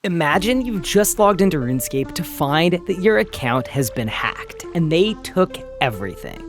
Imagine you've just logged into RuneScape to find that your account has been hacked, and they took everything.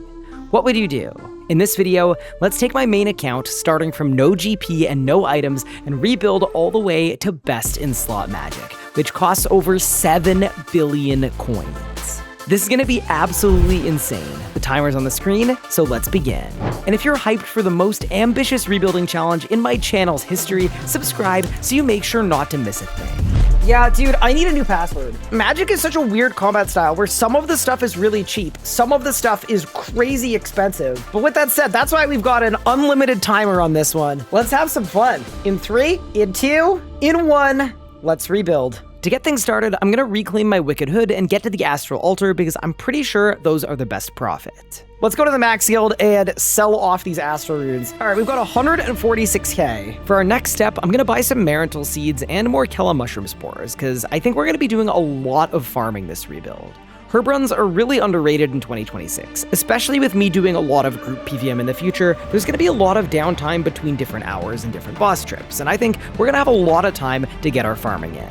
What would you do? In this video, let's take my main account, starting from no GP and no items, and rebuild all the way to best in slot magic, which costs over 7 billion coins. This is gonna be absolutely insane. The timer's on the screen, so let's begin. And if you're hyped for the most ambitious rebuilding challenge in my channel's history, subscribe so you make sure not to miss a thing. Yeah, dude, I need a new password. Magic is such a weird combat style where some of the stuff is really cheap, some of the stuff is crazy expensive. But with that said, that's why we've got an unlimited timer on this one. Let's have some fun. In 3, in 2, in 1, let's rebuild. To get things started, I'm gonna reclaim my Wicked Hood and get to the Astral Altar because I'm pretty sure those are the best profit. Let's go to the Max Guild and sell off these Astral Runes. All right, we've got 146k. For our next step, I'm gonna buy some Marital Seeds and more Kella Mushroom Spores because I think we're gonna be doing a lot of farming this rebuild. Herb runs are really underrated in 2026, especially with me doing a lot of group PVM in the future. There's gonna be a lot of downtime between different hours and different boss trips, and I think we're gonna have a lot of time to get our farming in.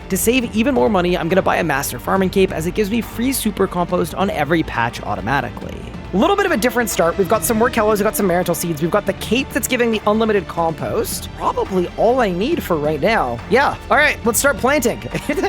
To save even more money, I'm gonna buy a Master Farming Cape as it gives me free super compost on every patch automatically. A little bit of a different start. We've got some more Kellos, we've got some Marital Seeds, we've got the cape that's giving me unlimited compost. Probably all I need for right now. Yeah, all right, let's start planting.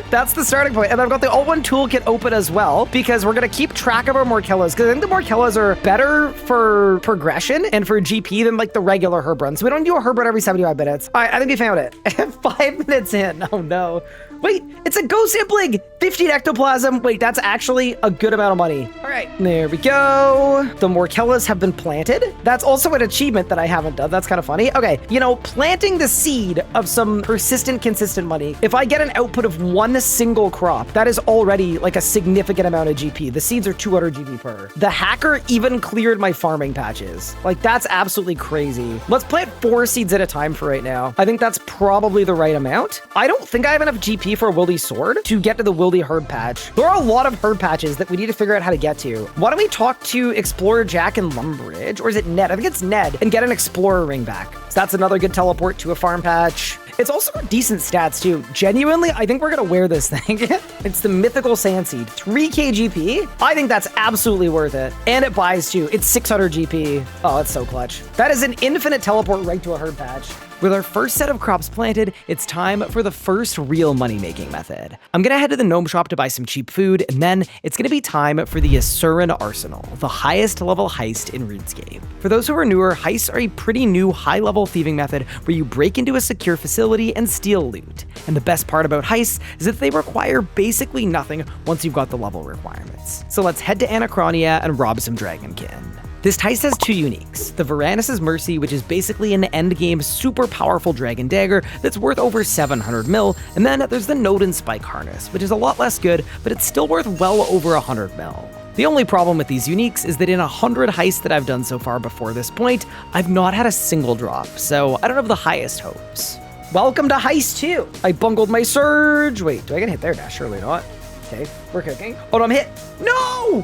That's the starting point. And I've got the All-One Toolkit open as well because we're gonna keep track of our Morkellos because I think the Morkellos are better for progression and for GP than like the regular herb run. So we don't do a herb run every 75 minutes. All right, I think we found it. 5 minutes in, oh no. Wait, it's a ghost sibling! 15 ectoplasm. Wait, that's actually a good amount of money. All right, there we go. The Morkellas have been planted. That's also an achievement that I haven't done. That's kind of funny. Okay, you know, planting the seed of some persistent, consistent money. If I get an output of one single crop, that is already like a significant amount of GP. The seeds are 200 GP per. The hacker even cleared my farming patches. Like, that's absolutely crazy. Let's plant 4 seeds at a time for right now. I think that's probably the right amount. I don't think I have enough GP for a Wildy Sword to get to the Wildy Herd patch. There are a lot of herd patches that we need to figure out how to get to. Why don't we talk to Explorer Jack in Lumbridge, or is it Ned? I think it's Ned, and get an Explorer ring back. So that's another good teleport to a farm patch. It's also decent stats too. Genuinely, I think we're gonna wear this thing. It's the Mythical Sand Seed, 3k GP. I think that's absolutely worth it. And it buys too. It's 600 GP. Oh, that's so clutch. That is an infinite teleport right to a herd patch. With our first set of crops planted, it's time for the first real money-making method. I'm gonna head to the gnome shop to buy some cheap food, and then it's gonna be time for the Asuran Arsenal, the highest level heist in RuneScape. For those who are newer, heists are a pretty new high-level thieving method where you break into a secure facility and steal loot. And the best part about heists is that they require basically nothing once you've got the level requirements. So let's head to Anachronia and rob some Dragonkin. This heist has 2 uniques, the Varanus' Mercy, which is basically an endgame super powerful dragon dagger that's worth over 700 mil, and then there's the Node and Spike Harness, which is a lot less good, but it's still worth well over 100 mil. The only problem with these uniques is that in 100 heists that I've done so far before this point, I've not had a single drop, so I don't have the highest hopes. Welcome to Heist 2! I bungled my surge! Wait, do I get hit there? Nah, surely not. Okay, we're cooking. Oh no, I'm hit! No!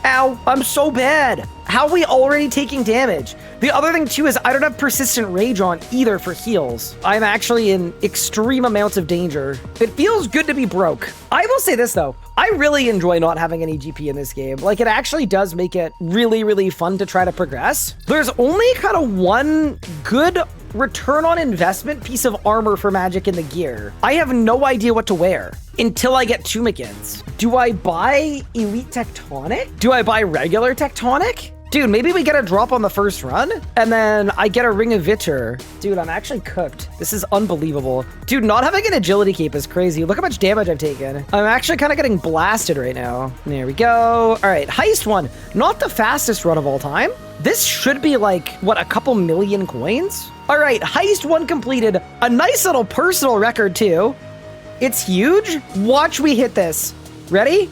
Ow, I'm so bad. How are we already taking damage? The other thing too is I don't have Persistent Rage on either for heals. I'm actually in extreme amounts of danger. It feels good to be broke. I will say this though, I really enjoy not having any GP in this game. Like, it actually does make it really, really fun to try to progress. There's only kind of one good return on investment piece of armor for magic in the gear. I have no idea what to wear until I get Tumikins. Do I buy Elite Tectonic? Do I buy regular Tectonic? Dude, maybe we get a drop on the first run, and then I get a Ring of Vitr. Dude, I'm actually cooked. This is unbelievable. Dude, not having an agility cape is crazy. Look how much damage I've taken. I'm actually kind of getting blasted right now. There we go. All right, Heist 1. Not the fastest run of all time. This should be like, what, a couple million coins? All right, Heist 1 completed. A nice little personal record too. It's huge. Watch we hit this. Ready?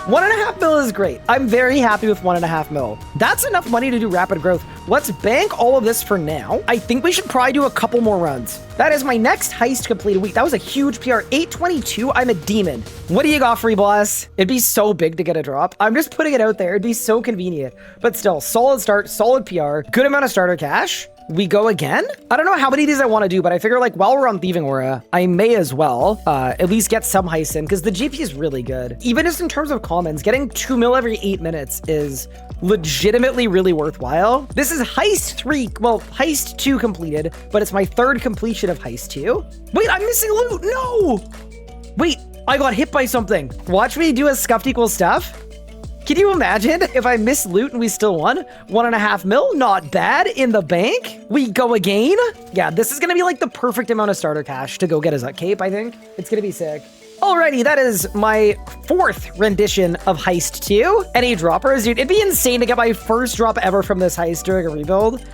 1.5 mil is great. I'm very happy with 1.5 mil. That's enough money to do rapid growth. let's bank all of this for now. I think we should probably do a couple more runs. That is my next heist completed week. That was a huge PR. 822, I'm a demon. What do you got, free boss? It'd be so big to get a drop. I'm just putting it out there. It'd be so convenient. But still, solid start, solid PR, good amount of starter cash. We go again? I don't know how many of these I want to do, but I figure like while we're on Thieving Aura, I may as well at least get some heists in because the GP is really good. Even just in terms of commons, getting 2 mil every 8 minutes is legitimately really worthwhile. This is heist 3, well, heist 2 completed, but it's my 3rd completion of heist 2. Wait, I'm missing loot. No. Wait, I got hit by something. Watch me do a scuffed equals stuff. Can you imagine if I missed loot and we still won? 1.5 mil, not bad. In the bank, we go again. Yeah, this is gonna be like the perfect amount of starter cash to go get a Zut cape, I think. It's gonna be sick. Alrighty, that is my 4th rendition of Heist 2. Any droppers? Dude, it'd be insane to get my first drop ever from this heist during a rebuild.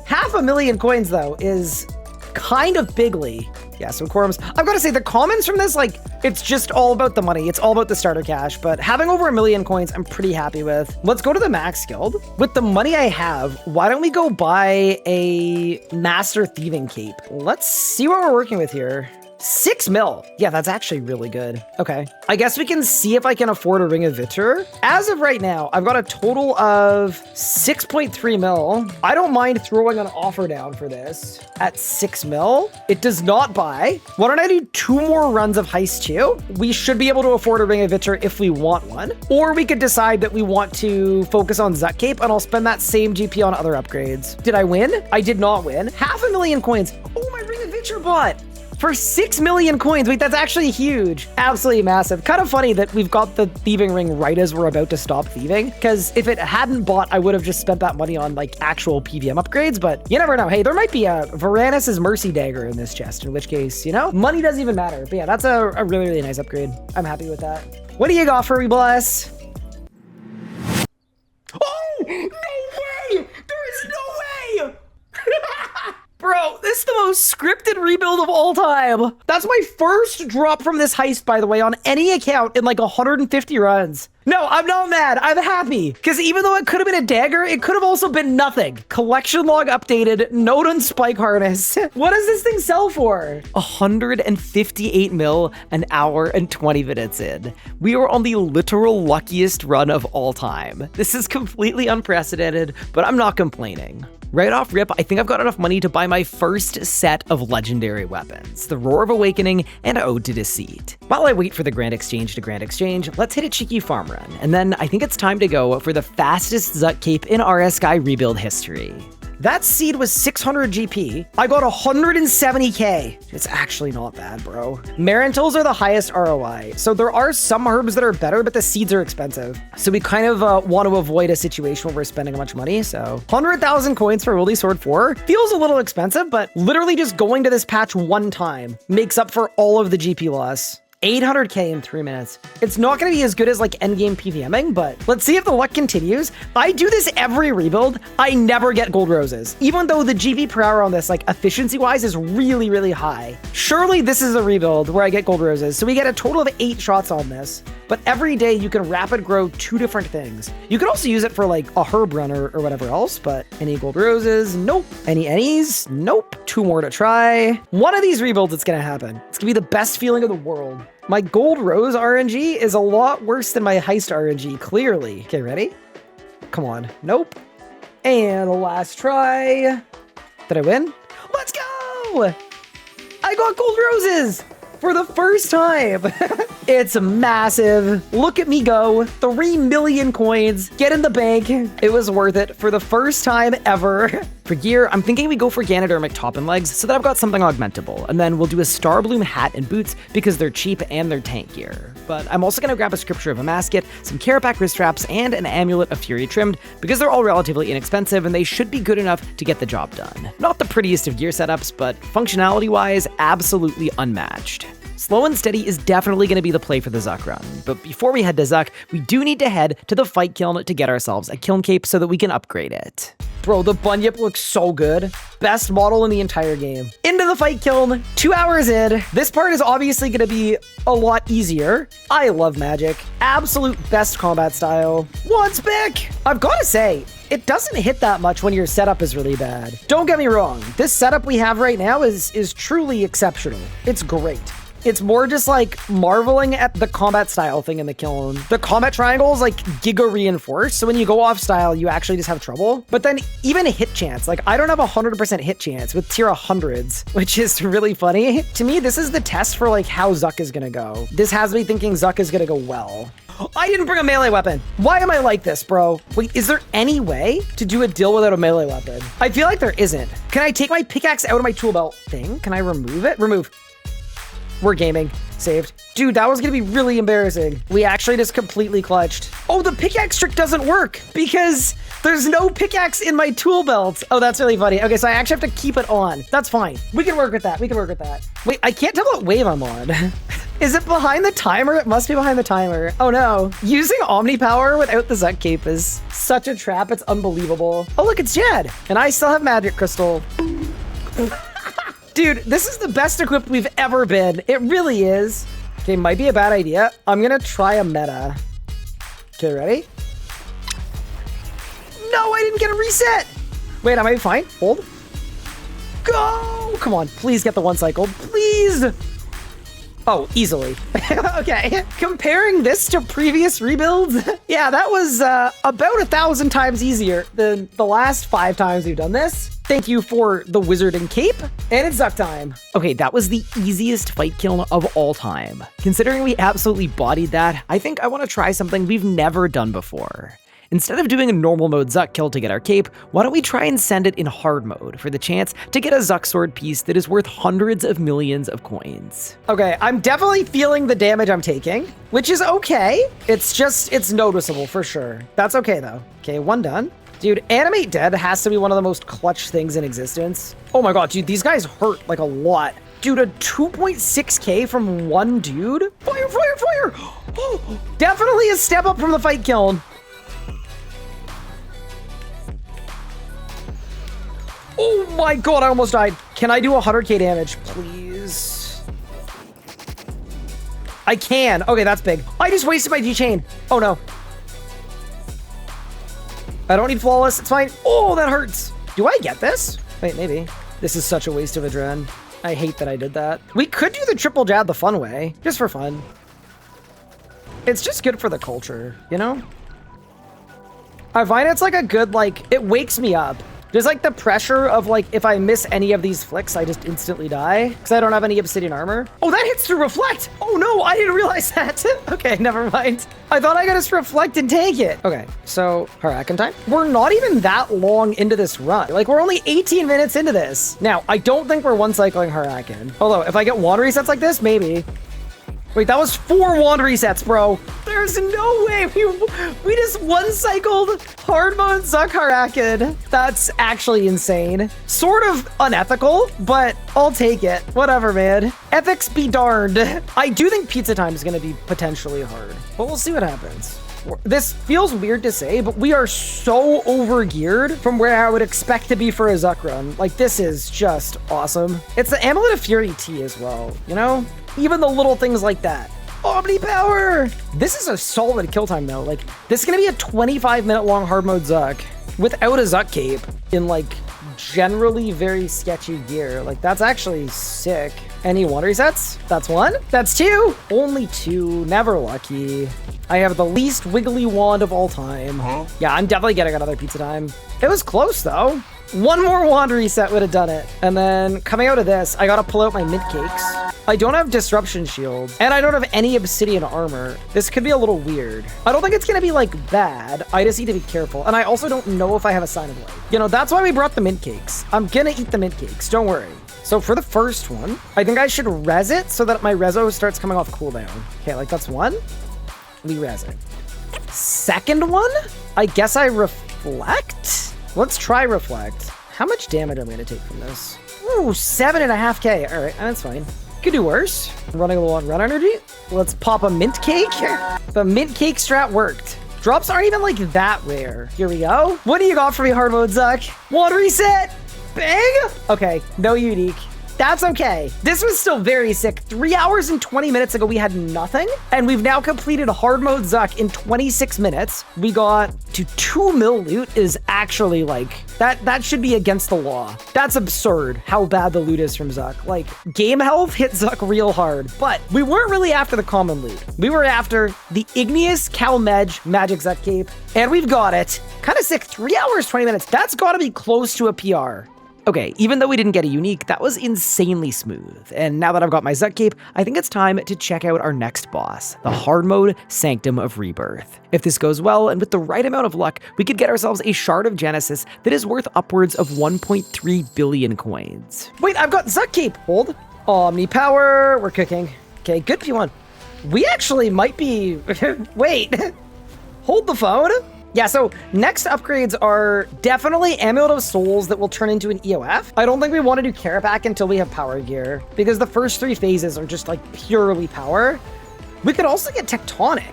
500,000 coins, though, is kind of bigly. Yeah, some quorums. I've got to say, the commons from this, like, it's just all about the money. It's all about the starter cash, but having over 1 million coins, I'm pretty happy with. Let's go to the max guild. With the money I have, why don't we go buy a master thieving cape? Let's see what we're working with here. 6 mil. Yeah, that's actually really good. Okay. I guess we can see if I can afford a Ring of Vitor. As of right now, I've got a total of 6.3 mil. I don't mind throwing an offer down for this at 6 mil. It does not buy. Why don't I do 2 more runs of Heist 2? We should be able to afford a Ring of Vitor if we want one. Or we could decide that we want to focus on Zut Cape and I'll spend that same GP on other upgrades. Did I win? I did not win. 500,000 coins. Oh, my Ring of Vitor bought. For 6 million coins. Wait, that's actually huge. Absolutely massive. Kind of funny that we've got the thieving ring right as we're about to stop thieving, because if it hadn't bought, I would have just spent that money on like actual PVM upgrades, but you never know. Hey, there might be a Varanus' Mercy Dagger in this chest, in which case, you know, money doesn't even matter. But yeah, that's a really, really nice upgrade. I'm happy with that. What do you got for me, bless? Oh, no way! There is no way! Bro, this is the most scripted rebuild of all time. That's my first drop from this heist, by the way, on any account in like 150 runs. No, I'm not mad. I'm happy. Because even though it could have been a dagger, it could have also been nothing. Collection log updated, note on spike harness. What does this thing sell for? 158 mil an hour and 20 minutes in. We are on the literal luckiest run of all time. This is completely unprecedented, but I'm not complaining. Right off rip, I think I've got enough money to buy my first set of legendary weapons, the Roar of Awakening and Ode to Deceit. While I wait for the Grand Exchange to Grand Exchange, let's hit a cheeky farm run, and then I think it's time to go for the fastest Zut cape in RS Sky rebuild history. That seed was 600 GP. I got 170k. It's actually not bad, bro. Marantils are the highest ROI. So there are some herbs that are better, but the seeds are expensive. So we kind of want to avoid a situation where we're spending a bunch of money. So 100,000 coins for Wildy Sword 4 feels a little expensive, but literally just going to this patch one time makes up for all of the GP loss. 800k in 3 minutes. It's not going to be as good as like endgame PVMing, but let's see if the luck continues. I do this every rebuild. I never get gold roses, even though the GP per hour on this, like efficiency wise, is really, really high. Surely this is a rebuild where I get gold roses. So we get a total of 8 shots on this, but every day you can rapid grow 2 different things. You could also use it for like a herb runner or whatever else, but any gold roses? Nope. Any annies? Nope. 2 more to try. One of these rebuilds, it's going to happen. It's going to be the best feeling of the world. My gold rose RNG is a lot worse than my heist RNG, clearly. Okay, ready? Come on. Nope. And last try. Did I win? Let's go! I got gold roses for the first time. It's massive. Look at me go. 3 million coins. Get in the bank. It was worth it for the first time ever. For gear, I'm thinking we go for Ganodermic top and legs so that I've got something augmentable, and then we'll do a Starbloom hat and boots because they're cheap and they're tank gear. But I'm also going to grab a Scripture of a Masket, some Carapac wrist straps, and an Amulet of Fury trimmed because they're all relatively inexpensive and they should be good enough to get the job done. Not the prettiest of gear setups, but functionality-wise, absolutely unmatched. Slow and steady is definitely going to be the play for the Zuck run, but before we head to Zuck, we do need to head to the fight kiln to get ourselves a kiln cape so that we can upgrade it. Bro, the Bunyip looks so good. Best model in the entire game. Into the fight kiln, 2 hours in. This part is obviously going to be a lot easier. I love magic. Absolute best combat style. One spick! I've got to say, it doesn't hit that much when your setup is really bad. Don't get me wrong. This setup we have right now is truly exceptional. It's great. It's more just like marveling at the combat style thing in the kiln. The combat triangle is like giga reinforced. So when you go off style, you actually just have trouble. But then even a hit chance, like I don't have 100% hit chance with tier 100s, which is really funny. To me, this is the test for like how Zuck is gonna go. This has me thinking Zuck is gonna go well. I didn't bring a melee weapon. Why am I like this, bro? Wait, is there any way to do a deal without a melee weapon? I feel like there isn't. Can I take my pickaxe out of my tool belt thing? Can I remove it? Remove. We're gaming. Saved. Dude, that was gonna be really embarrassing. We actually just completely clutched. Oh, the pickaxe trick doesn't work because there's no pickaxe in my tool belt. Oh, that's really funny. Okay, so I actually have to keep it on. That's fine. We can work with that. We can work with that. Wait, I can't tell what wave I'm on. Is it behind the timer? It must be behind the timer. Oh no. Using Omni Power without the Zuck cape is such a trap. It's unbelievable. Oh, look, it's Jed. And I still have Magic Crystal. Dude, this is the best equipped we've ever been. It really is. Okay, might be a bad idea. I'm gonna try a meta. Okay, ready? No, I didn't get a reset. Wait, I might be fine. Hold. Go! Come on, please get the one cycle. Please! Oh, easily. Okay. Comparing this to previous rebuilds, yeah, that was about 1,000 times easier than the last 5 times we've done this. Thank you for the wizarding cape, and it's Zuck time. Okay, that was the easiest fight kill of all time. Considering we absolutely bodied that, I think I want to try something we've never done before. Instead of doing a normal mode Zuck kill to get our cape, why don't we try and send it in hard mode for the chance to get a Zuck sword piece that is worth hundreds of millions of coins. Okay, I'm definitely feeling the damage I'm taking, which is okay. It's noticeable for sure. That's okay though. Okay, one done. Dude, Animate Dead has to be one of the most clutch things in existence. Oh my god, dude, these guys hurt like a lot. Dude, a 2.6k from one dude? Fire, fire, fire! Oh, definitely a step up from the fight kiln. Oh my god, I almost died. Can I do 100k damage, please? I can. Okay, that's big. I just wasted my G-chain. Oh no. I don't need flawless. It's fine. Oh, that hurts. Do I get this? Wait, maybe. This is such a waste of adrenaline. I hate that I did that. We could do the triple jab the fun way, just for fun. It's just good for the culture, you know? I find it's like a good, like, it wakes me up. There's like the pressure of like, if I miss any of these flicks, I just instantly die because I don't have any obsidian armor. Oh, that hits through reflect. Oh no, I didn't realize that. Okay, never mind. I thought I could just reflect and take it. Okay, so Huracan time. We're not even that long into this run. Like we're only 18 minutes into this. Now, I don't think we're one cycling Huracan. Although if I get wand resets like this, maybe. Wait, that was 4 wand resets, bro. There's no way we just one-cycled hard mode Zuck Huracan. That's actually insane. Sort of unethical, but I'll take it. Whatever, man. Ethics be darned. I do think pizza time is going to be potentially hard, but we'll see what happens. This feels weird to say, but we are so over-geared from where I would expect to be for a Zuck run. Like, this is just awesome. It's the Amulet of Fury T as well, you know? Even the little things like that. Omni Power! This is a solid kill time, though. Like, this is gonna be a 25-minute long hard mode Zuck without a Zuck cape in, like, generally very sketchy gear. Like, that's actually sick. Any wand resets? That's 1. That's 2. Only 2. Never lucky. I have the least wiggly wand of all time. Huh? Yeah, I'm definitely getting another pizza time. It was close, though. 1 more wand reset would have done it. And then coming out of this, I gotta pull out my mint cakes. I don't have disruption shield, and I don't have any obsidian armor. This could be a little weird. I don't think it's gonna be like bad. I just need to be careful. And I also don't know if I have a sign of life. You know, that's why we brought the mint cakes. I'm gonna eat the mint cakes, don't worry. So for the first one, I think I should res it so that my reso starts coming off cooldown. Okay, like that's 1. We res it. Second one, I guess I reflect? Let's try reflect. How much damage am I gonna take from this? Ooh, 7.5k. All right, that's fine. Could do worse. Running low on run energy. Let's pop a mint cake. The mint cake strat worked. Drops aren't even like that rare. Here we go. What do you got for me, hard mode Zuck? Wand reset. Bang. Okay, no unique. That's okay. This was still very sick. 3 hours and 20 minutes ago, we had nothing. And we've now completed hard mode Zuck in 26 minutes. We got to 2 mil loot is actually like, that should be against the law. That's absurd how bad the loot is from Zuck. Like, game health hit Zuck real hard, but we weren't really after the common loot. We were after the Igneous Calmedge Magic Zuck Cape, and we've got it. Kind of sick, 3 hours, 20 minutes. That's gotta be close to a PR. Okay, even though we didn't get a unique, that was insanely smooth. And now that I've got my Zuck Cape, I think it's time to check out our next boss, the hard mode Sanctum of Rebirth. If this goes well, and with the right amount of luck, we could get ourselves a Shard of Genesis that is worth upwards of 1.3 billion coins. Wait, I've got Zuck Cape. Hold. Omni Power, we're cooking. Okay, good P1. We actually might be, wait, hold the phone. Yeah, so next upgrades are definitely Amulet of Souls that will turn into an EOF. I don't think we want to do Carapac until we have power gear, because the first 3 phases are just like purely power. We could also get Tectonic.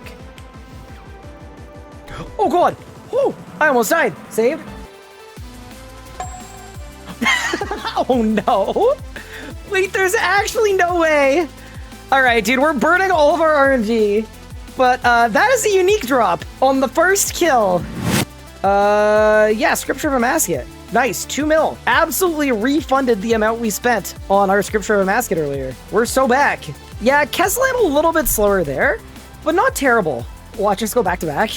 Oh god, oh, I almost died. Save. Oh no. Wait, there's actually no way. All right, dude, we're burning all of our RNG. But that is a unique drop on the first kill. Yeah, Scripture of a Masket. Nice, 2 mil. Absolutely refunded the amount we spent on our Scripture of a Masket earlier. We're so back. Yeah, Keslam a little bit slower there, but not terrible. Watch us go back to back.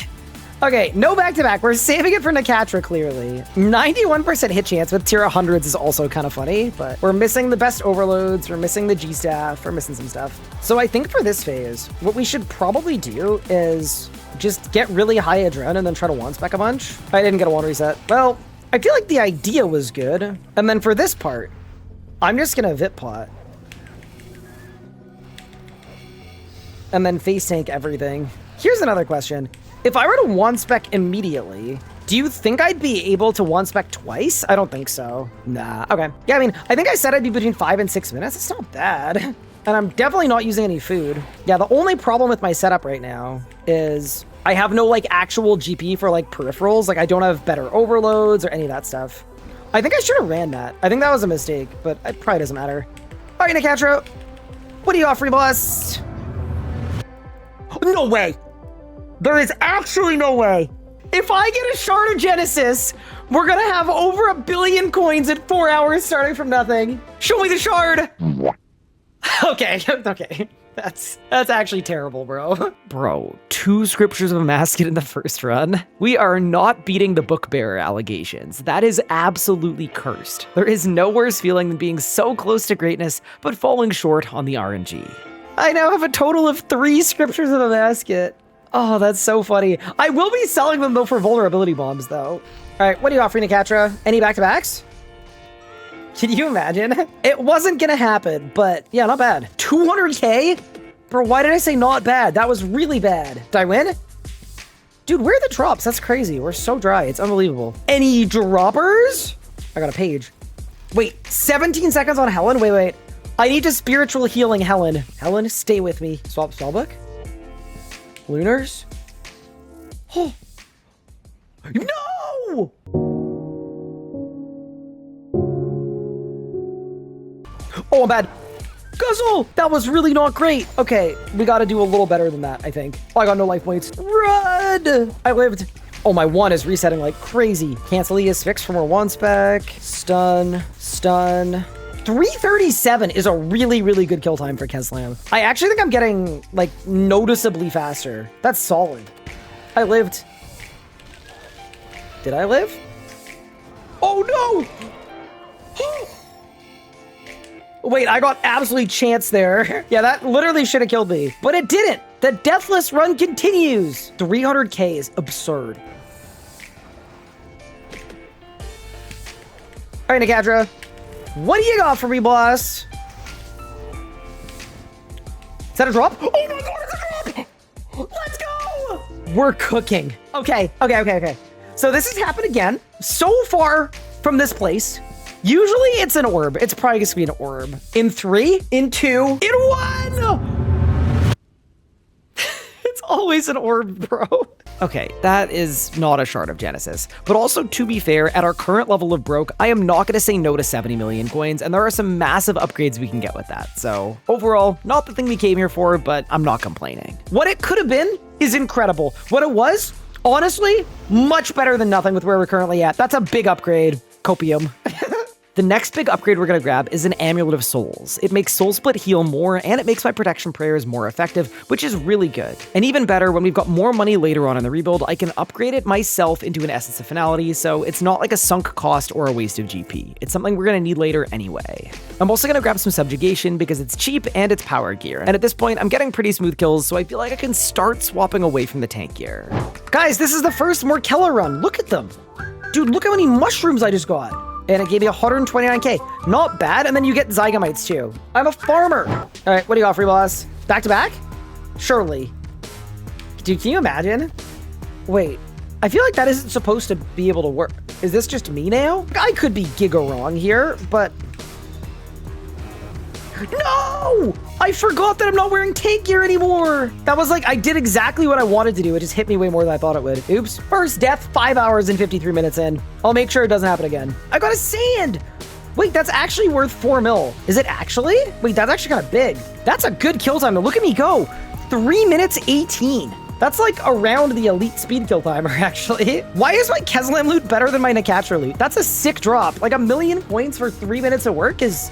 Okay, no back to back. We're saving it for Nakatra, clearly. 91% hit chance with tier 100s is also kind of funny, but we're missing the best overloads. We're missing the G-Staff. We're missing some stuff. So I think for this phase, what we should probably do is just get really high adrenaline and then try to one-spec a bunch. I didn't get a one reset. Well, I feel like the idea was good. And then for this part, I'm just gonna Vit Pot. And then face tank everything. Here's another question. If I were to one-spec immediately, do you think I'd be able to one-spec twice? I don't think so. Nah, okay. Yeah, I mean, I think I said I'd be between 5 and 6 minutes. It's not bad. And I'm definitely not using any food. Yeah, the only problem with my setup right now is I have no, like, actual GP for, like, peripherals. Like, I don't have better overloads or any of that stuff. I think I should have ran that. I think that was a mistake, but it probably doesn't matter. All right, Nakatra, what do you got, free boss? No way. There is actually no way. If I get a Shard of Genesis, we're gonna have over 1 billion coins in 4 hours starting from nothing. Show me the shard. Okay, okay. That's actually terrible, bro. Bro, 2 Scriptures of a Masket in the first run. We are not beating the Book Bearer allegations. That is absolutely cursed. There is no worse feeling than being so close to greatness, but falling short on the RNG. I now have a total of 3 Scriptures of a Masket. Oh, that's so funny. I will be selling them, though, for vulnerability bombs, though. All right, what do you offer, Nakatra? Any back-to-backs? Can you imagine? It wasn't gonna happen, but yeah, not bad. 200K? Bro, why did I say not bad? That was really bad. Did I win? Dude, where are the drops? That's crazy. We're so dry. It's unbelievable. Any droppers? I got a page. Wait, 17 seconds on Helen? Wait. I need to spiritual healing Helen. Helen, stay with me. Swap spellbook? Lunars? Oh. No! Oh, I'm bad. Guzzle! That was really not great. Okay, we gotta do a little better than that, I think. Oh, I got no life points. Run! I lived. Oh, my 1 is resetting like crazy. Cancel ES fix from our 1 spec. Stun. 337 is a really, really good kill time for Keslam. I actually think I'm getting, like, noticeably faster. That's solid. I lived. Did I live? Oh, no! Wait, I got absolutely chanced there. Yeah, that literally should have killed me. But it didn't. The deathless run continues. 300K is absurd. All right, Nakatra. What do you got for me, boss? Is that a drop? Oh my god, it's a drop! Let's go! We're cooking. Okay. So this has happened again. So far from this place, usually it's an orb. It's probably just gonna be an orb. In 3, in 2, in 1! It's always an orb, bro. Okay, that is not a Shard of Genesis. But also, to be fair, at our current level of broke, I am not going to say no to 70 million coins, and there are some massive upgrades we can get with that. So overall, not the thing we came here for, but I'm not complaining. What it could have been is incredible. What it was, honestly, much better than nothing with where we're currently at. That's a big upgrade. Copium. The next big upgrade we're going to grab is an Amulet of Souls. It makes Soul Split heal more, and it makes my protection prayers more effective, which is really good. And even better, when we've got more money later on in the rebuild, I can upgrade it myself into an Essence of Finality, so it's not like a sunk cost or a waste of GP. It's something we're going to need later anyway. I'm also going to grab some Subjugation because it's cheap and it's power gear. And at this point, I'm getting pretty smooth kills, so I feel like I can start swapping away from the tank gear. Guys, this is the first Morkella run. Look at them. Dude, look how many mushrooms I just got. And it gave me 129k. Not bad. And then you get Zygamites too. I'm a farmer. All right, what do you got, free boss? Back to back? Surely. Dude, can you imagine? Wait, I feel like that isn't supposed to be able to work. Is this just me now? I could be giga wrong here, but... No! I forgot that I'm not wearing tank gear anymore. That was like, I did exactly what I wanted to do. It just hit me way more than I thought it would. Oops. First death, 5 hours and 53 minutes in. I'll make sure it doesn't happen again. I got a sand. Wait, that's actually worth 4 mil. Is it actually? Wait, that's actually kind of big. That's a good kill time. Look at me go. 3 minutes 18. That's like around the elite speed kill timer, actually. Why is my Keslam loot better than my Nakatra loot? That's a sick drop. Like 1,000,000 points for 3 minutes of work is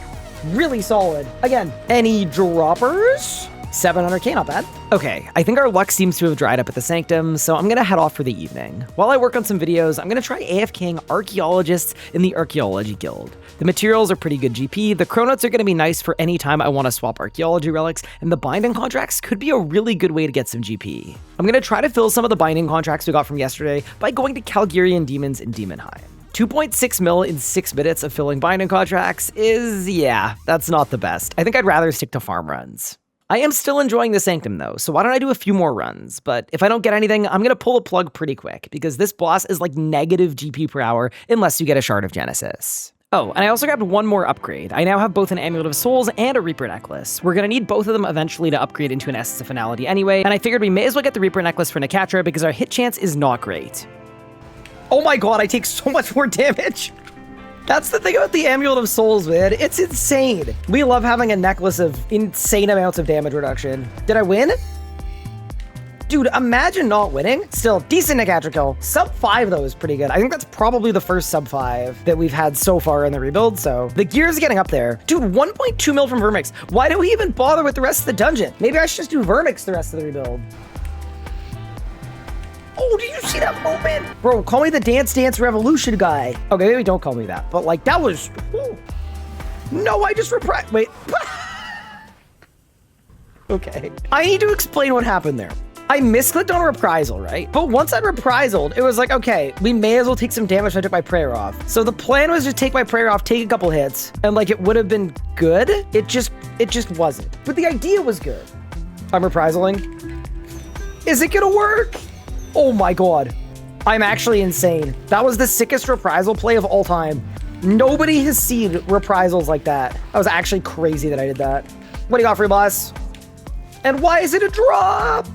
really solid. Again, any droppers? 700k, not bad. Okay, I think our luck seems to have dried up at the Sanctum, so I'm gonna head off for the evening. While I work on some videos, I'm gonna try AFKing archaeologists in the Archaeology Guild. The materials are pretty good GP, the Chronotes are gonna be nice for any time I wanna swap archaeology relics, and the binding contracts could be a really good way to get some GP. I'm gonna try to fill some of the binding contracts we got from yesterday by going to Calgarian Demons in Demonheim. 2.6 mil in 6 minutes of filling binding contracts is, yeah, that's not the best. I think I'd rather stick to farm runs. I am still enjoying the Sanctum though, so why don't I do a few more runs? But if I don't get anything, I'm gonna pull a plug pretty quick, because this boss is like negative GP per hour unless you get a Shard of Genesis. Oh, and I also grabbed one more upgrade. I now have both an Amulet of Souls and a Reaper Necklace. We're gonna need both of them eventually to upgrade into an Essence of Finality anyway, and I figured we may as well get the Reaper Necklace for Nakatra because our hit chance is not great. Oh my god, I take so much more damage. That's the thing about the Amulet of Souls, man. It's insane. We love having a necklace of insane amounts of damage reduction. Did I win? Dude, imagine not winning. Still, decent Nakatra kill. Sub 5, though, is pretty good. I think that's probably the first sub 5 that we've had so far in the rebuild, so the gear's getting up there. Dude, 1.2 mil from Vermix. Why do we even bother with the rest of the dungeon? Maybe I should just do Vermix the rest of the rebuild. Oh, did you see that moment? Bro, call me the Dance Dance Revolution guy. Okay, maybe don't call me that, but like, that was... Ooh. No, I just wait. Okay. I need to explain what happened there. I misclicked on Reprisal, right? But once I Reprisal, it was like, okay, we may as well take some damage if I took my prayer off. So the plan was to take my prayer off, take a couple hits, and like, it would have been good. It just wasn't. But the idea was good. I'm Reprisaling. Is it gonna work? Oh my god. I'm actually insane. That was the sickest Reprisal play of all time. Nobody has seen Reprisals like that. That was actually crazy that I did that. What do you got, free boss? And why is it a drop?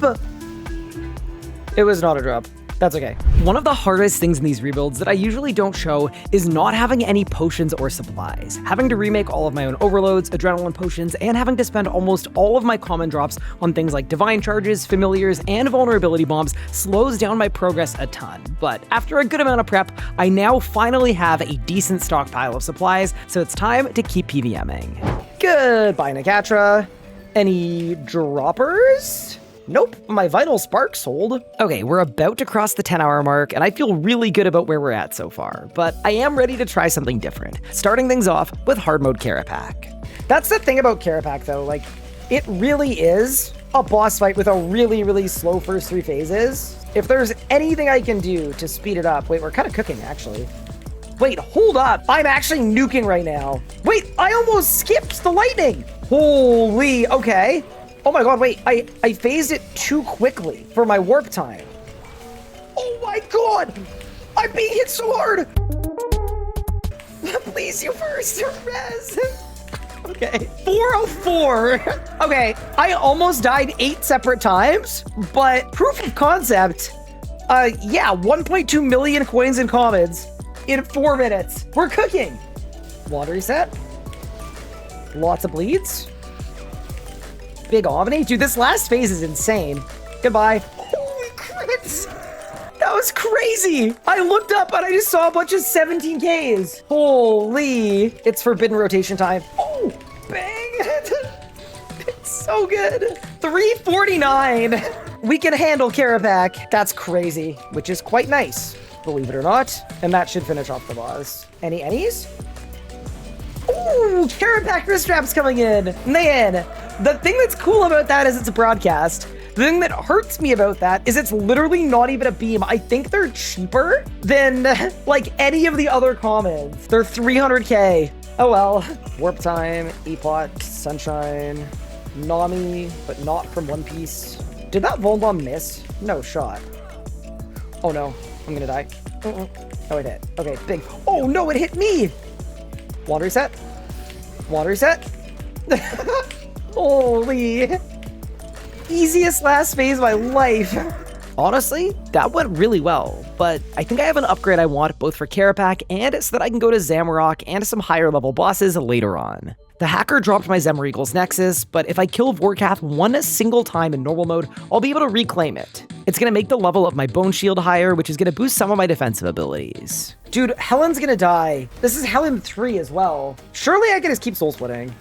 It was not a drop. That's okay. One of the hardest things in these rebuilds that I usually don't show is not having any potions or supplies. Having to remake all of my own overloads, adrenaline potions, and having to spend almost all of my common drops on things like divine charges, familiars, and vulnerability bombs slows down my progress a ton. But after a good amount of prep, I now finally have a decent stockpile of supplies, so it's time to keep PVMing. Goodbye, Nakatra. Any droppers? Nope, my Vital Spark sold. Okay, we're about to cross the 10-hour mark, and I feel really good about where we're at so far, but I am ready to try something different, starting things off with hard mode Carapac. That's the thing about Carapac, though, like, it really is a boss fight with a really, really slow first 3 phases. If there's anything I can do to speed it up, wait, we're kind of cooking, actually. Wait, hold up, I'm actually nuking right now. Wait, I almost skipped the lightning. Holy, okay. Oh my god, wait, I phased it too quickly for my warp time. Oh my god! I'm being hit so hard! Please, you first, Rez! Okay, 404. Okay, I almost died 8 separate times, but proof of concept, yeah, 1.2 million coins and commons in 4 minutes. We're cooking. Water reset. Lots of bleeds. Big Omni. Dude, this last phase is insane. Goodbye. Holy crits. That was crazy. I looked up and I just saw a bunch of 17Ks. Holy. It's forbidden rotation time. Oh, bang. It's so good. 349. We can handle Karapak. That's crazy, which is quite nice, believe it or not. And that should finish off the boss. Any any's? Ooh, Karapak wrist straps coming in. Man, the thing that's cool about that is it's a broadcast. The thing that hurts me about that is it's literally not even a beam. I think they're cheaper than like any of the other commons. They're 300k. Oh well. Warp Time, Epot, Sunshine, Nami, but not from One Piece. Did that Vol Bomb miss? No shot. Oh no, I'm gonna die. Oh, it hit. Okay, big. Oh no, it hit me! Water reset. Water reset. Holy. Easiest last phase of my life. Honestly, that went really well, but I think I have an upgrade I want both for Karapak and so that I can go to Zamorak and some higher level bosses later on. The hacker dropped my Zemreagle's Nexus, but if I kill Vorkath one single time in normal mode, I'll be able to reclaim it. It's gonna make the level of my Bone Shield higher, which is gonna boost some of my defensive abilities. Dude, Helen's gonna die. This is Helen 3 as well. Surely I can just keep soul splitting.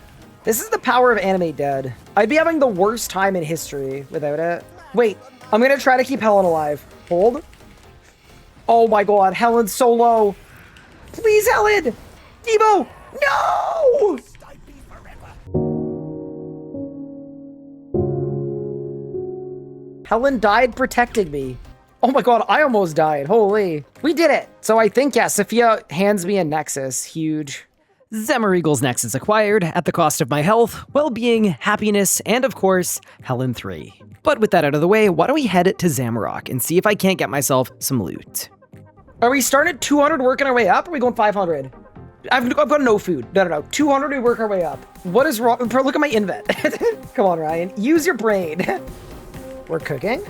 This is the power of Animate Dead. I'd be having the worst time in history without it. Wait, I'm gonna try to keep Helen alive. Hold. Oh my god, Helen's so low. Please, Helen! Debo! No! Helen died protecting me. Oh my god, I almost died. Holy. We did it. So I think, yeah, Sophia hands me a Nexus. Huge. Zemreagle's Nexus acquired at the cost of my health, well-being, happiness, and of course, Helen 3. But with that out of the way, why don't we head to Zamorak and see if I can't get myself some loot. Are we starting at 200 working our way up, or are we going 500? I've got no food. No. 200 we work our way up. What is wrong? Look at my invent. Come on, Ryan. Use your brain. We're cooking?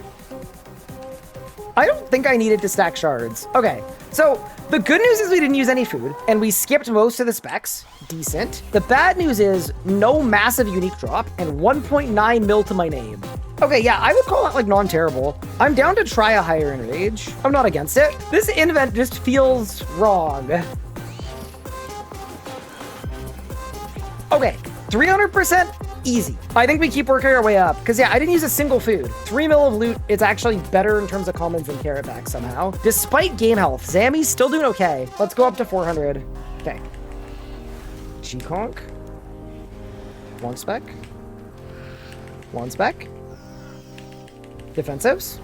I don't think I needed to stack shards. Okay, so the good news is we didn't use any food, and we skipped most of the specs. Decent. The bad news is no massive unique drop, and 1.9 mil to my name. Okay, yeah, I would call that like non-terrible. I'm down to try a higher enrage. I'm not against it. This invent just feels wrong. Okay, 300%. Easy. I think we keep working our way up, because yeah, I didn't use a single food. 3 mil of loot, it's actually better in terms of commons than Karapak somehow. Despite game health, Zammy's still doing okay. Let's go up to 400. Okay. G-Conk. One spec. One spec. Defensives.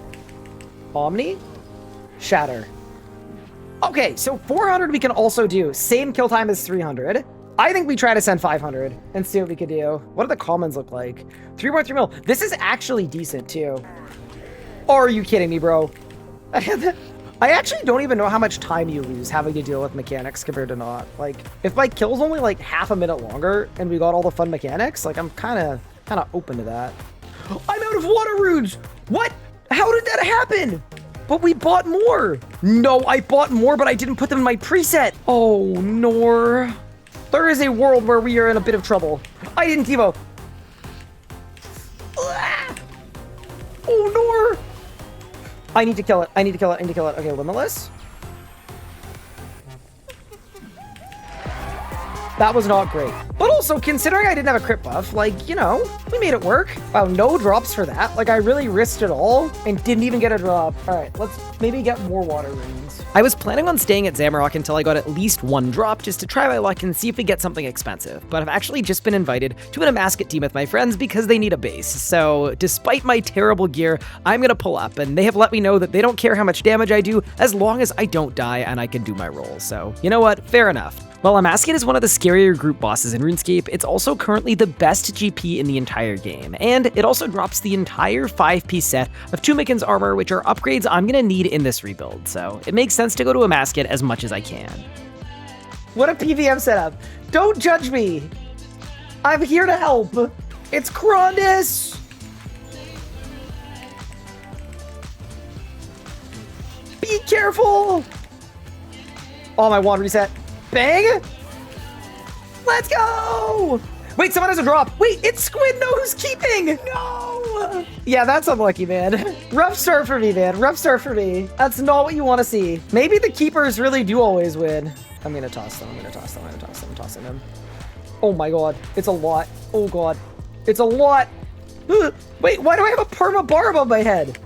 Omni. Shatter. Okay, so 400 we can also do. Same kill time as 300. I think we try to send 500 and see what we could do. What do the commons look like? 3.3 mil. This is actually decent too. Are you kidding me, bro? I actually don't even know how much time you lose having to deal with mechanics compared to not. Like, if my kill's only like half a minute longer and we got all the fun mechanics, like I'm kind of open to that. I'm out of water runes. What? How did that happen? But we bought more. No, I bought more, but I didn't put them in my preset. Oh, Nor. There is a world where we are in a bit of trouble. I didn't Devo. Oh, Nor. I need to kill it. I need to kill it. Okay, Limitless. That was not great. But also, considering I didn't have a crit buff, like, you know, we made it work. Wow, no drops for that. Like, I really risked it all and didn't even get a drop. All right, let's maybe get more water runes. I was planning on staying at Zamorak until I got at least one drop just to try my luck and see if we get something expensive. But I've actually just been invited to an Amasket team with my friends because they need a base. So despite my terrible gear, I'm gonna pull up, and they have let me know that they don't care how much damage I do as long as I don't die and I can do my role. So you know what? Fair enough. While Amasket is one of the scarier group bosses in RuneScape, it's also currently the best GP in the entire game, and it also drops the entire 5-piece set of Tumikin's armor, which are upgrades I'm gonna need in this rebuild, so it makes sense to go to Amasket as much as I can. What a PVM setup! Don't judge me! I'm here to help. It's Krondis. Be careful. Oh, my wand reset. Bang. Let's go. Wait, someone has a drop. Wait, it's Squid. No, who's keeping? No. Yeah, that's unlucky, man. Rough start for me, man. Rough start for me. That's not what you want to see. Maybe the keepers really do always win. I'm going to toss them. I'm tossing them. Oh my god. It's a lot. Oh god. It's a lot. Wait, why do I have a perma bar above my head?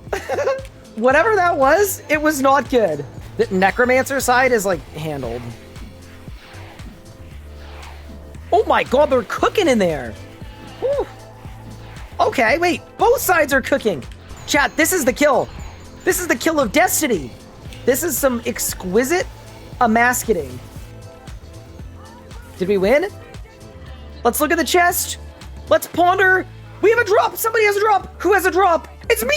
Whatever that was, it was not good. The necromancer side is like handled. Oh my god, they're cooking in there. Whew. Okay, wait. Both sides are cooking. Chat, this is the kill. This is the kill of destiny. This is some exquisite emasculating. Did we win? Let's look at the chest. Let's ponder. We have a drop. Somebody has a drop. Who has a drop? It's me.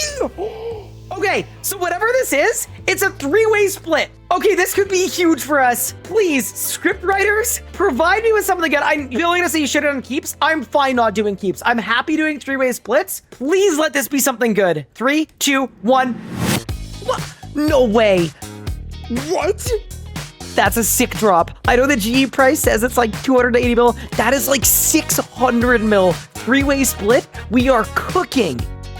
Okay, so whatever this is, it's a three-way split. Okay, this could be huge for us. Please, script writers, provide me with something good. I'm willing to say shit on keeps. I'm fine not doing keeps. I'm happy doing three-way splits. Please let this be something good. 3, 2, 1. What? No way. What? That's a sick drop. I know the GE price says it's like 280 mil. That is like 600 mil. Three-way split. We are cooking.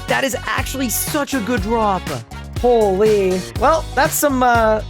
That is actually such a good drop. Holy. Well, that's some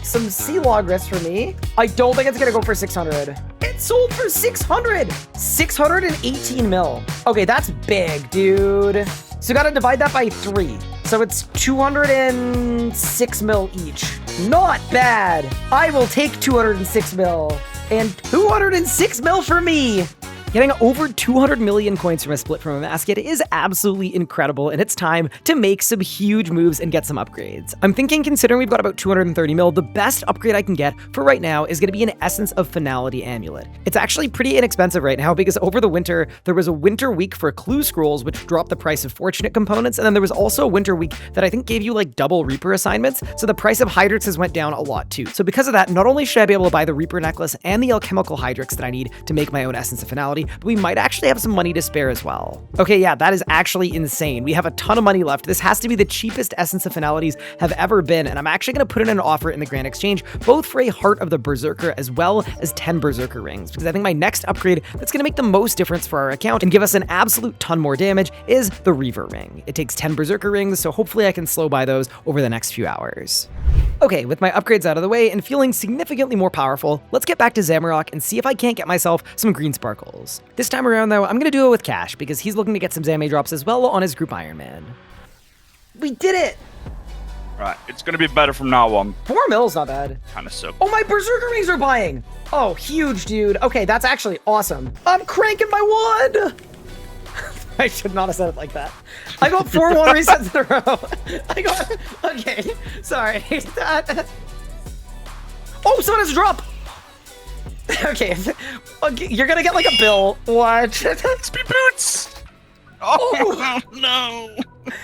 sea log risk for me. I don't think it's gonna go for 600. It sold for 600. 618 mil. Okay, that's big, dude. So you gotta divide that by 3. So it's 206 mil each. Not bad. I will take 206 mil. And 206 mil for me. Getting over 200 million coins from a split from a Emasculate is absolutely incredible, and it's time to make some huge moves and get some upgrades. I'm thinking, considering we've got about 230 mil, the best upgrade I can get for right now is going to be an Essence of Finality Amulet. It's actually pretty inexpensive right now because over the winter, there was a winter week for clue scrolls, which dropped the price of fortunate components, and then there was also a winter week that I think gave you like double Reaper assignments, so the price of Hydrixes went down a lot too. So because of that, not only should I be able to buy the Reaper necklace and the alchemical Hydrix that I need to make my own Essence of Finality, but we might actually have some money to spare as well. Okay, yeah, that is actually insane. We have a ton of money left. This has to be the cheapest Essence of Finalities have ever been, and I'm actually going to put in an offer in the Grand Exchange, both for a Heart of the Berserker as well as 10 Berserker rings, because I think my next upgrade that's going to make the most difference for our account and give us an absolute ton more damage is the Reaver ring. It takes 10 Berserker rings, so hopefully I can slow by those over the next few hours. Okay, with my upgrades out of the way and feeling significantly more powerful, let's get back to Zamorak and see if I can't get myself some green sparkles. This time around though, I'm gonna do it with Cash because he's looking to get some Zame drops as well on his group Iron Man. We did it! Right, it's gonna be better from now on. 4 mil's not bad. Kinda so. Oh, my Berserker rings are buying! Oh, huge, dude. Okay, that's actually awesome. I'm cranking my wand! I should not have said it like that. I got 4 wand resets in a row. Okay, sorry. Oh, someone has a drop! Okay, you're gonna get like a bill. What? Speed boots! Oh, no!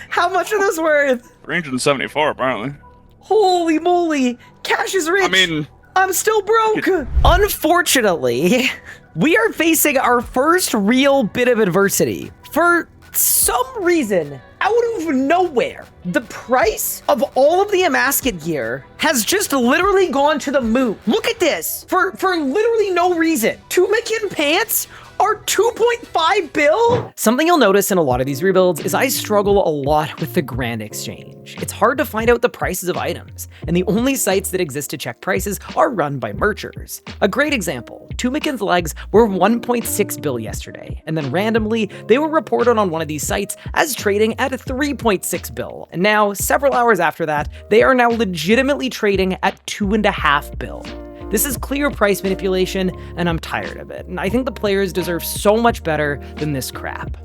How much are those worth? 374, apparently. Holy moly! Cash is rich! I mean, I'm still broke! Unfortunately, we are facing our first real bit of adversity. For some reason, out of nowhere, the price of all of the Emasculate gear has just literally gone to the moon. Look at this. For literally no reason. Tumikin pants are 2.5 bill? Something you'll notice in a lot of these rebuilds is I struggle a lot with the Grand Exchange. It's hard to find out the prices of items, and the only sites that exist to check prices are run by merchers. A great example, Tumikin's legs were 1.6 bill yesterday, and then randomly, they were reported on one of these sites as trading at 3.6 bill. And now, several hours after that, they are now legitimately trading at 2.5 bill. This is clear price manipulation, and I'm tired of it, and I think the players deserve so much better than this crap.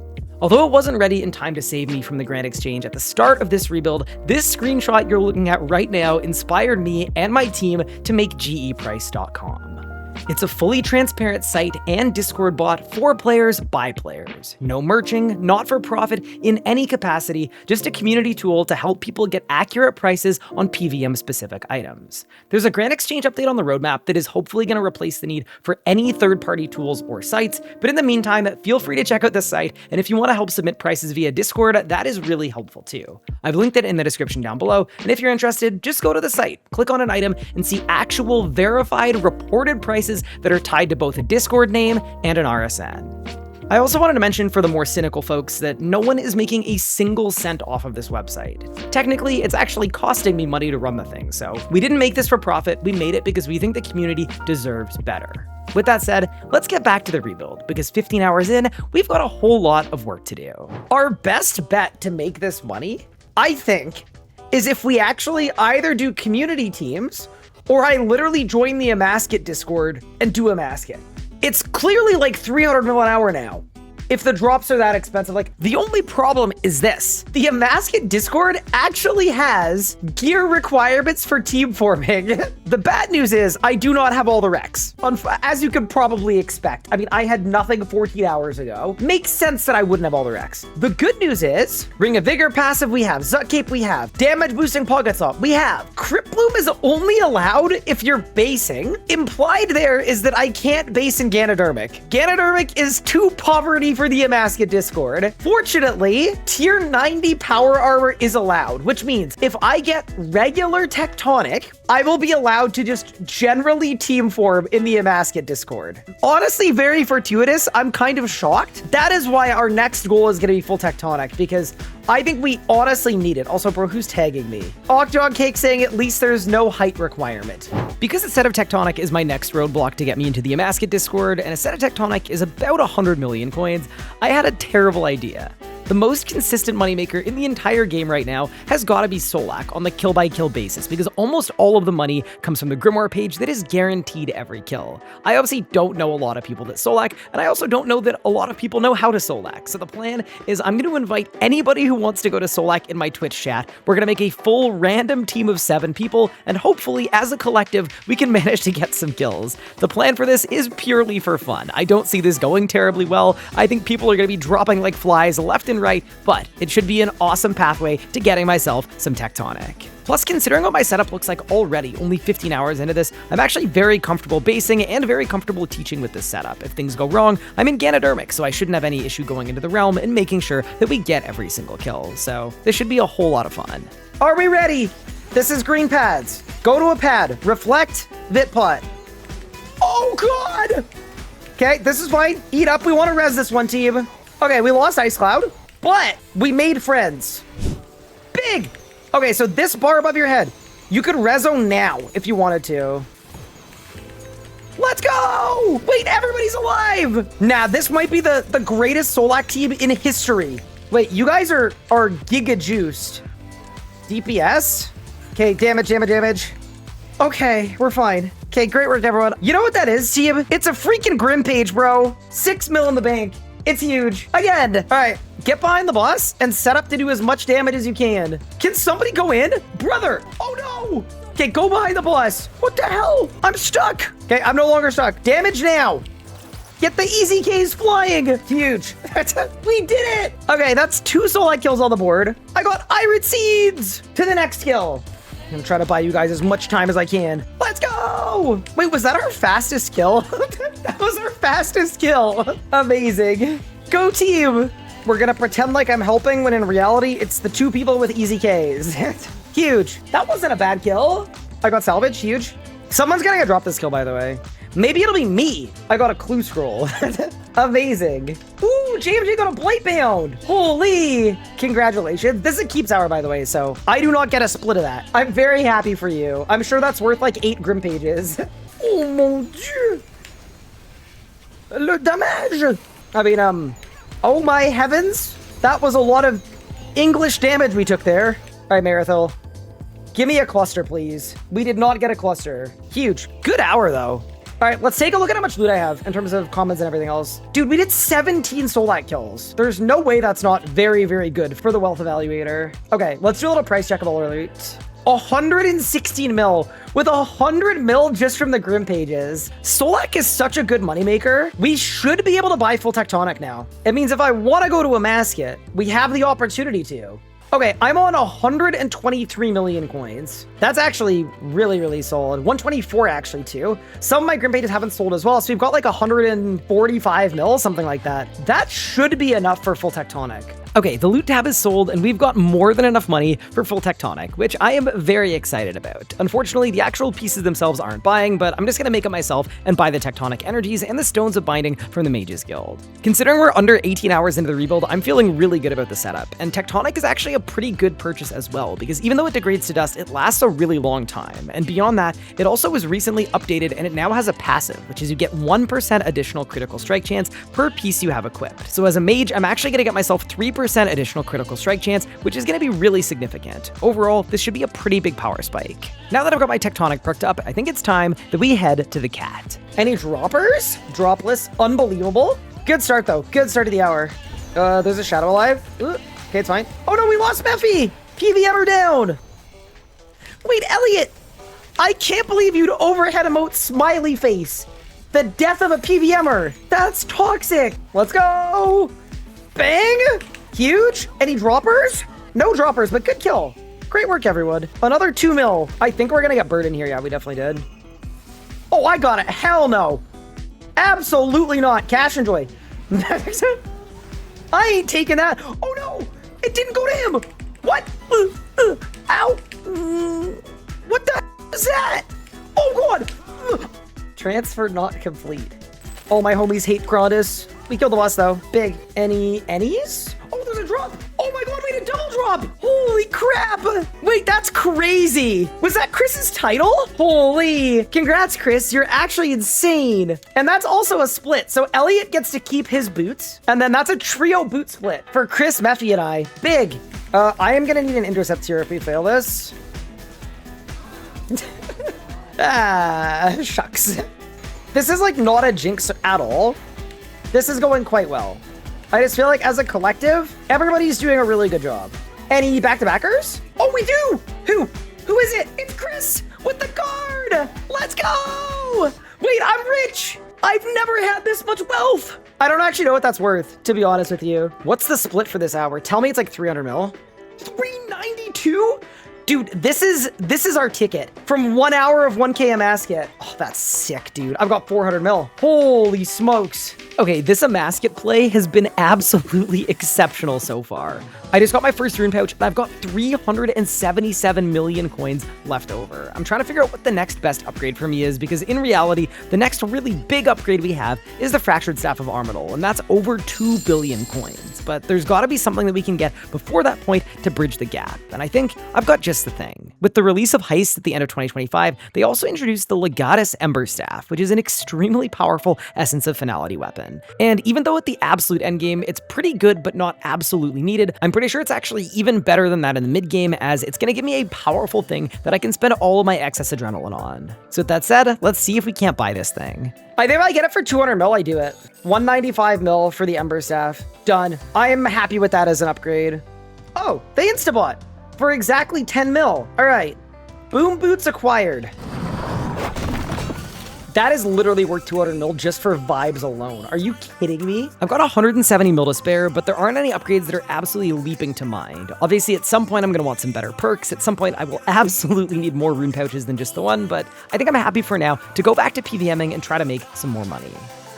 Although it wasn't ready in time to save me from the Grand Exchange at the start of this rebuild, this screenshot you're looking at right now inspired me and my team to make geprice.com. It's a fully transparent site and Discord bot for players by players. No merching, not for profit in any capacity, just a community tool to help people get accurate prices on PVM specific items. There's a Grand Exchange update on the roadmap that is hopefully going to replace the need for any third-party tools or sites, but in the meantime, feel free to check out this site, and if you want to help submit prices via Discord, that is really helpful too. I've linked it in the description down below, and if you're interested, just go to the site, click on an item, and see actual verified reported prices that are tied to both a Discord name and an RSN. I also wanted to mention for the more cynical folks that no one is making a single cent off of this website. Technically, it's actually costing me money to run the thing, so we didn't make this for profit, we made it because we think the community deserves better. With that said, let's get back to the rebuild, because 15 hours in, we've got a whole lot of work to do. Our best bet to make this money, I think, is if we actually either do community teams, or I literally join the Amasket Discord and do Amasket. It's clearly like 300 mil an hour now. If the drops are that expensive, like the only problem is this. The Amasket Discord actually has gear requirements for team forming. The bad news is I do not have all the recs, as you could probably expect. I mean, I had nothing 14 hours ago. Makes sense that I wouldn't have all the recs. The good news is Ring of Vigor passive we have, Zut Cape we have, damage boosting Pogathop we have. Crypt Bloom is only allowed if you're basing. Implied there is that I can't base in Ganodermic. Ganodermic is too poverty for the Amasket Discord. Fortunately, tier 90 power armor is allowed, which means if I get regular Tectonic, I will be allowed to just generally team form in the Amasket Discord. Honestly, very fortuitous. I'm kind of shocked. That is why our next goal is going to be full Tectonic, because I think we honestly need it. Also, bro, who's tagging me? Octodog Cake saying at least there's no height requirement. Because a set of Tectonic is my next roadblock to get me into the Amasket Discord, and a set of Tectonic is about 100 million coins, I had a terrible idea. The most consistent moneymaker in the entire game right now has got to be Solak on the kill-by-kill basis, because almost all of the money comes from the Grimoire page that is guaranteed every kill. I obviously don't know a lot of people that Solak, and I also don't know that a lot of people know how to Solak. So the plan is I'm going to invite anybody who wants to go to Solak in my Twitch chat. We're going to make a full random team of 7 people, and hopefully, as a collective, we can manage to get some kills. The plan for this is purely for fun. I don't see this going terribly well. I think people are going to be dropping like flies left and right, but it should be an awesome pathway to getting myself some Tectonic. Plus, considering what my setup looks like already, only 15 hours into this, I'm actually very comfortable basing and very comfortable teaching with this setup. If things go wrong, I'm in Ganodermic, so I shouldn't have any issue going into the realm and making sure that we get every single kill. So this should be a whole lot of fun. Are we ready? This is green pads. Go to a pad. Reflect. Vitpot. Oh, God! Okay, this is fine. Eat up. We want to res this one, team. Okay, we lost Ice Cloud, but we made friends. Big! Okay, so this bar above your head, you could rezo now if you wanted to. Let's go! Wait, everybody's alive! Nah, this might be the greatest Solak team in history. Wait, you guys are giga juiced. DPS? Okay, damage. Okay, we're fine. Okay, great work, everyone. You know what that is, team? It's a freaking Grim page, bro. 6 mil in the bank. It's huge. Again. All right, get behind the boss and set up to do as much damage as you can. Can somebody go in? Brother. Oh, no. Okay, go behind the boss. What the hell? I'm stuck. Okay, I'm no longer stuck. Damage now. Get the easy Ks flying. Huge. We did it. Okay, that's 2 Solak kills on the board. I got Iron Seeds to the next kill. I'm gonna try to buy you guys as much time as I can. Let's go! Wait, was that our fastest kill? That was our fastest kill. Amazing. Go team! We're gonna pretend like I'm helping when in reality, it's the 2 people with easy Ks. Huge. That wasn't a bad kill. I got salvage, huge. Someone's gonna drop this kill, by the way. Maybe it'll be me. I got a clue scroll. Amazing. Ooh, JMJ got a Blight Bound. Holy. Congratulations. This is a Keeps Hour, by the way, so I do not get a split of that. I'm very happy for you. I'm sure that's worth like 8 Grim pages. Oh, mon Dieu. Le damage. I mean, oh my heavens. That was a lot of English damage we took there. All right, Marathil. Give me a cluster, please. We did not get a cluster. Huge. Good hour, though. All right, let's take a look at how much loot I have in terms of comments and everything else. Dude, we did 17 Solak kills. There's no way that's not very, very good for the wealth evaluator. Okay, let's do a little price check of all our loot. 116 mil with 100 mil just from the Grim pages. Solak is such a good moneymaker. We should be able to buy full Tectonic now. It means if I want to go to a Masket, we have the opportunity to. Okay, I'm on 123 million coins. That's actually really, really solid. 124 actually too. Some of my Grim pages haven't sold as well, so we've got like 145 mil, something like that. That should be enough for full Tectonic. Okay, the loot tab is sold and we've got more than enough money for full Tectonic, which I am very excited about. Unfortunately, the actual pieces themselves aren't buying, but I'm just gonna make it myself and buy the Tectonic energies and the Stones of Binding from the Mages Guild. Considering we're under 18 hours into the rebuild, I'm feeling really good about the setup, and Tectonic is actually a pretty good purchase as well, because even though it degrades to dust, it lasts a really long time, and beyond that, it also was recently updated and it now has a passive, which is you get 1% additional critical strike chance per piece you have equipped. So as a mage, I'm actually gonna get myself 3% additional critical strike chance, which is going to be really significant. Overall, this should be a pretty big power spike. Now that I've got my Tectonic perked up, I think it's time that we head to the cat. Any droppers? Dropless. Unbelievable. Good start, though. Good start of the hour. There's a Shadow alive. Ooh, okay, it's fine. Oh, no, we lost Mephi. PVM'er down. Wait, Elliot. I can't believe you'd overhead emote smiley face. The death of a PVM'er. That's toxic. Let's go. Bang. Huge. Any droppers? No droppers, but good kill. Great work, everyone. Another 2 mil. I think we're gonna get Bird in here. Yeah, we definitely did. Oh, I got it. Hell no. Absolutely not. Cash and joy. I ain't taking that. Oh no, it didn't go to him. What? Ow. What the is that? Oh god. Transfer not complete. All my homies hate Grandis. We killed the boss though. Big. Any's? Oh, there's a drop. Oh my god, we had a double drop. Holy crap. Wait, that's crazy. Was that Chris's title? Holy. Congrats, Chris. You're actually insane. And that's also a split. So Elliot gets to keep his boots. And then that's a trio boot split for Chris, Mephi, and I. Big. I am going to need an intercept here if we fail this. Ah, shucks. This is like not a jinx at all. This is going quite well. I just feel like as a collective, everybody's doing a really good job. Any back-to-backers? Oh, we do! Who is it? It's Chris with the card! Let's go! Wait, I'm rich! I've never had this much wealth! I don't actually know what that's worth, to be honest with you. What's the split for this hour? Tell me it's like 300 mil. 392? Dude, this is our ticket from 1 hour of 1K Amasket. Oh, that's sick, dude. I've got 400 mil. Holy smokes. Okay, this Amasket play has been absolutely exceptional so far. I just got my first rune pouch and I've got 377 million coins left over. I'm trying to figure out what the next best upgrade for me is because in reality, the next really big upgrade we have is the Fractured Staff of Armadil, and that's over 2 billion coins. But there's gotta be something that we can get before that point to bridge the gap. And I think I've got just the thing. With the release of Heist at the end of 2025, they also introduced the Legatus Ember Staff, which is an extremely powerful Essence of Finality weapon. And even though at the absolute endgame, it's pretty good but not absolutely needed, I'm pretty sure it's actually even better than that in the mid-game, as it's gonna give me a powerful thing that I can spend all of my excess adrenaline on. So with that said, let's see if we can't buy this thing. I think if I get it for 200 mil, I do it. 195 mil for the Ember Staff. Done. I am happy with that as an upgrade. Oh, they instabot for exactly 10 mil. All right. Boom boots acquired. That is literally worth 200 mil just for vibes alone. Are you kidding me? I've got 170 mil to spare, but there aren't any upgrades that are absolutely leaping to mind. Obviously, at some point, I'm gonna want some better perks. At some point, I will absolutely need more rune pouches than just the one, but I think I'm happy for now to go back to PVMing and try to make some more money.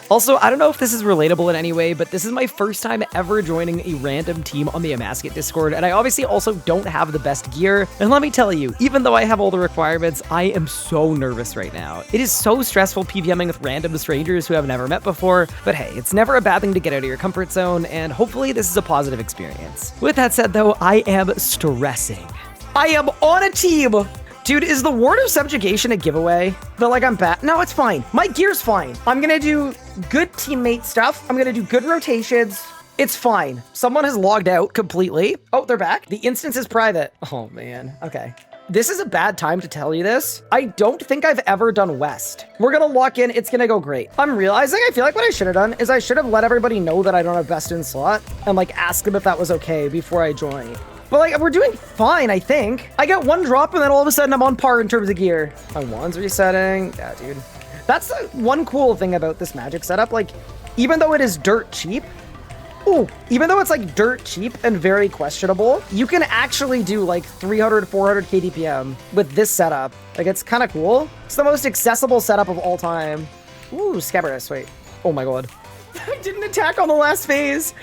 Also, I don't know if this is relatable in any way, but this is my first time ever joining a random team on the Amasket Discord, and I obviously also don't have the best gear. And let me tell you, even though I have all the requirements, I am so nervous right now. It is so stressful PVMing with random strangers who I've never met before, but hey, it's never a bad thing to get out of your comfort zone, and hopefully this is a positive experience. With that said though, I am stressing. I am on a team. Dude, is the Ward of Subjugation a giveaway? But like I'm bad. No, it's fine. My gear's fine. I'm gonna do good teammate stuff. I'm gonna do good rotations. It's fine. Someone has logged out completely. Oh, they're back. The instance is private. Oh man, okay. This is a bad time to tell you this. I don't think I've ever done West. We're gonna lock in, it's gonna go great. I'm realizing I feel like what I should have done is I should have let everybody know that I don't have Best in slot and like ask them if that was okay before I join. But like, we're doing fine, I think. I get one drop and then all of a sudden I'm on par in terms of gear. My wand's resetting. Yeah, dude. That's the one cool thing about this magic setup. Like, even though it is dirt cheap, even though it's like dirt cheap and very questionable, you can actually do like 300, 400 KDPM with this setup. Like, it's kind of cool. It's the most accessible setup of all time. Ooh, Scabarus, wait. Oh my god. I didn't attack on the last phase.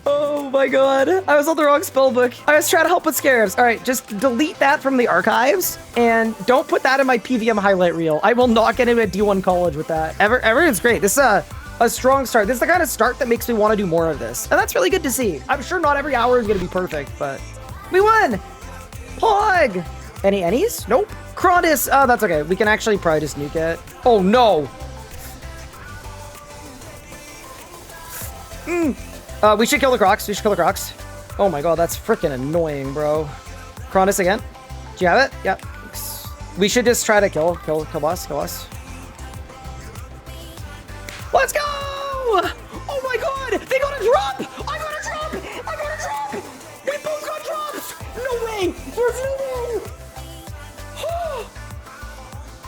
Oh my god. I was on the wrong spell book. I was trying to help with scarabs. All right, just delete that from the archives and don't put that in my PVM highlight reel. I will not get into a D1 college with that. Everything's great. This is a strong start. This is the kind of start that makes me want to do more of this. And that's really good to see. I'm sure not every hour is going to be perfect, but we won. Pog. Any ennies? Nope. Cronus. Oh, that's okay. We can actually probably just nuke it. Oh no. We should kill the Crocs. We should kill the Crocs. Oh my god, that's freaking annoying, bro. Cronus again. Do you have it? Yep. We should just try to kill boss. Let's go! Oh my god! They got a drop! I got a drop! We both got drops! No way! There's no way!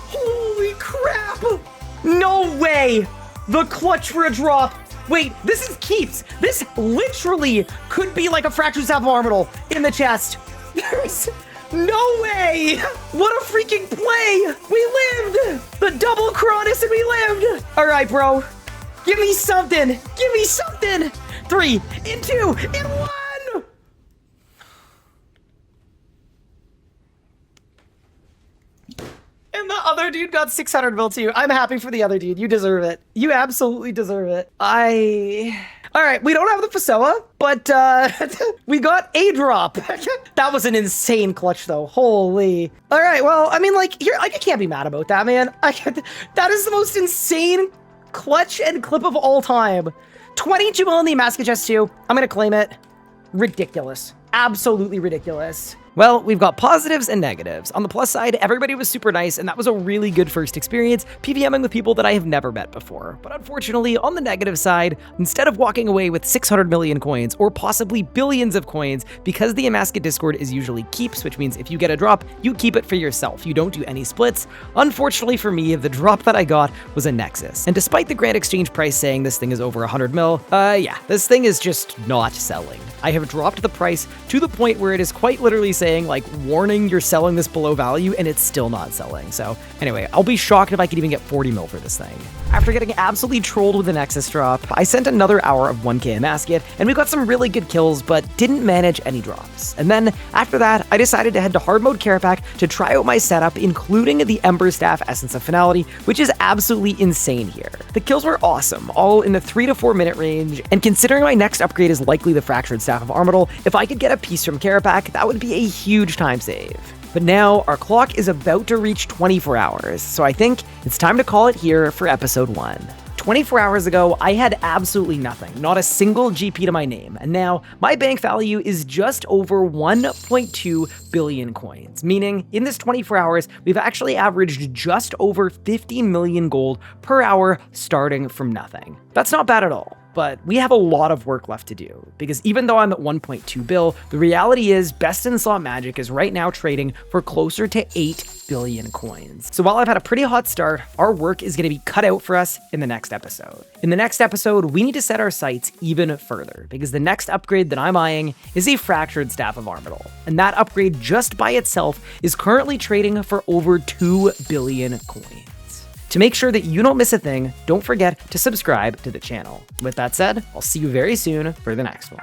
Holy crap! No way! The clutch for a drop! Wait, this is keeps. This literally could be like a fractured staff of Armadil in the chest. There's no way. What a freaking play. We lived. The double Cronus and we lived. All right, bro. Give me something. Give me something. 3, and 2, and 1. And the other dude got 600 mil too. I'm happy for the other dude. You deserve it. You absolutely deserve it. All right, we don't have the Pessoa, but we got a drop. That was an insane clutch though. Holy. All right, well, I mean, like, here, I can't be mad about that, man. That is the most insane clutch and clip of all time. 22 mil in the Emascula chest too. I'm gonna claim it. Ridiculous. Absolutely ridiculous. Well, we've got positives and negatives. On the plus side, everybody was super nice, and that was a really good first experience, PVMing with people that I have never met before. But unfortunately, on the negative side, instead of walking away with 600 million coins, or possibly billions of coins, because the Emascula Discord is usually keeps, which means if you get a drop, you keep it for yourself. You don't do any splits. Unfortunately for me, the drop that I got was a Nexus. And despite the Grand Exchange price saying this thing is over 100 mil, yeah, this thing is just not selling. I have dropped the price to the point where it is quite literally saying, like, warning, you're selling this below value, and it's still not selling. So anyway, I'll be shocked if I could even get 40 mil for this thing. After getting absolutely trolled with the Nexus drop, I sent another hour of 1k Emascula, and we got some really good kills, but didn't manage any drops. And then after that, I decided to head to hard mode Carapac to try out my setup, including the Ember Staff Essence of Finality, which is absolutely insane here. The kills were awesome, all in the 3 to 4 minute range, and considering my next upgrade is likely the Fractured Staff of Armadil, if I could get a piece from Carapac, that would be a huge time save. But now, our clock is about to reach 24 hours, so I think it's time to call it here for episode 1. 24 hours ago, I had absolutely nothing, not a single GP to my name, and now my bank value is just over 1.2 billion coins, meaning in this 24 hours, we've actually averaged just over 50 million gold per hour starting from nothing. That's not bad at all. But we have a lot of work left to do, because even though I'm at 1.2 bill, the reality is Best in Slot Magic is right now trading for closer to 8 billion coins. So while I've had a pretty hot start, our work is going to be cut out for us in the next episode. In the next episode, we need to set our sights even further, because the next upgrade that I'm eyeing is a Fractured Staff of Armadil. And that upgrade just by itself is currently trading for over 2 billion coins. To make sure that you don't miss a thing, don't forget to subscribe to the channel. With that said, I'll see you very soon for the next one.